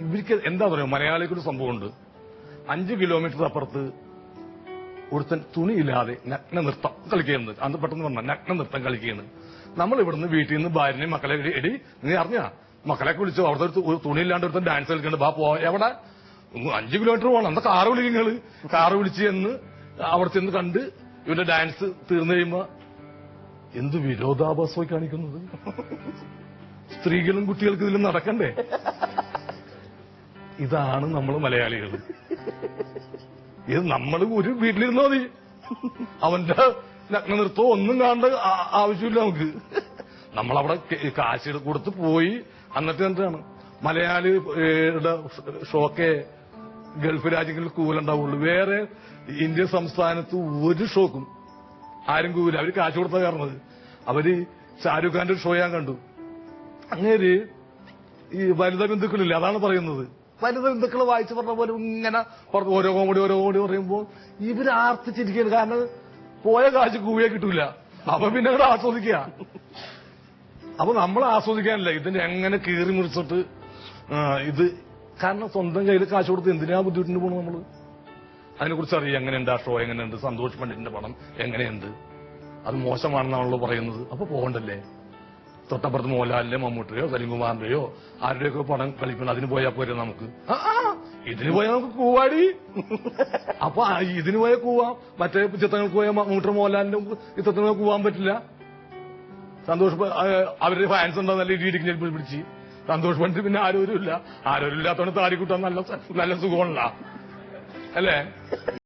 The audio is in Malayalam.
ഇവർക്ക് എന്താ പറയുക, മലയാളിക്കൊരു സംഭവമുണ്ട്. 5 കിലോമീറ്റർ അപ്പുറത്ത് ഒരുത്തൻ തുണിയില്ലാതെ നഗ്ന നൃത്തം കളിക്കുന്നത്. അന്ന് പെട്ടെന്ന് പറഞ്ഞ നഗ്ന നൃത്തം കളിക്കുന്നത്. നമ്മൾ ഇവിടുന്ന് വീട്ടിൽ നിന്ന് ഭാര്യനെയും മക്കളെ എടി നീ അറിഞ്ഞാ മക്കളെയൊക്കെ വിളിച്ചു അവിടുത്തെ ഒരു തുണിയില്ലാണ്ട് ഒരുത്തൻ ഡാൻസ് കളിക്കണ്ട്, ബാ പോ. എവിടെ? 5 കിലോമീറ്റർ പോകണം. എന്താ കാറ് വിളിക്കുന്നത്? കാറ് വിളിച്ച് എന്ന് അവിടെ ചെന്ന് കണ്ട് ഇവന്റെ ഡാൻസ് തീർന്നു കഴിയുമ്പോ എന്ത് വിരോധാഭാസമായി കാണിക്കുന്നത്. സ്ത്രീകളും കുട്ടികൾക്ക് ഇതിലും നടക്കണ്ടേ? ഇതാണ് നമ്മൾ മലയാളികൾ. ഇത് നമ്മൾ ഒരു വീട്ടിലിരുന്നോ മതി, അവന്റെ നഗ്ന നൃത്തം ഒന്നും കാണേണ്ട ആവശ്യമില്ല നമുക്ക്. നമ്മളവിടെ കാശ് കൊടുത്ത് പോയി എന്നിട്ട് എന്താണ് മലയാളിയുടെ ഷോക്കെ ഗൾഫ് രാജ്യങ്ങളിൽ കൂലുണ്ടാവുള്ളൂ. വേറെ ഇന്ത്യ സംസ്ഥാനത്ത് ഒരു ഷോക്കും ആരും കൂല. അവര് കാശ് കൊടുത്താ കാരണത്. അവര് ഷാരൂഖ് ഖാന്റെ ഷോ ഞാൻ കണ്ടു. അങ്ങേര് ഈ വനിതാ ബന്ധുക്കളില്ല, അതാണ് പറയുന്നത്. വനിതാ ബന്ധുക്കൾ വായിച്ചു പറഞ്ഞ പോലെ ഇങ്ങനെ ഓരോ കോമഡി പറയുമ്പോൾ ഇവര് ആർത്തിച്ചിരിക്കുകയാണ്. കാരണം പോയ കാശ് കൂവേ കിട്ടൂല. അപ്പൊ പിന്നെ അവിടെ ആസ്വദിക്കുക. അപ്പൊ നമ്മൾ ആസ്വദിക്കാനല്ല, ഇതിനെ എങ്ങനെ കീറി മുറിച്ചിട്ട് ഇത്. കാരണം സ്വന്തം കയ്യിൽ കാശ് കൊടുത്ത് എന്തിനാ ബുദ്ധിമുട്ടിന് പോകണം നമ്മള്? അതിനെക്കുറിച്ച് അറിയാം, എങ്ങനെയുണ്ട് ആ ഷോ, എങ്ങനെയുണ്ട് സന്തോഷ് പണ്ഡിറ്റിന്റെ പടം എങ്ങനെയുണ്ട്, അത് മോശമാണെന്നാണല്ലോ പറയുന്നത്. അപ്പൊ പോകണ്ടല്ലേ? തൊട്ടപ്പുറത്ത് മോഹൻലാലിന്റെ മമ്മൂട്ടിയോ സലിംകുമാറിന്റെയോ ആരുടെയൊക്കെ പടം കളിക്കണം, അതിന് പോയാൽ പോരെ നമുക്ക്? ഇതിന് പോയാൽ നമുക്ക് കൂവാടി. അപ്പൊ ഇതിന് പോയാൽ കൂവാം. മറ്റേ ചിത്രങ്ങൾക്ക് പോയാൽ മമ്മൂട്ടി മോഹൻലാലിന്റെ ചിത്രത്തിന് കൂവാൻ പറ്റില്ല. സന്തോഷ് അവരുടെ ഫാൻസ് ഉണ്ടോ നല്ല ഇടിയിടിക്ക് പിടിച്ച് സന്തോഷ് പണ്ഡിറ്റ് പിന്നെ ആരോരും ഇല്ല. ആരോരും ഇല്ലാത്തവണ് താടിക്കൂട്ടാൻ നല്ല സുഖമുള്ള അല്ലേ?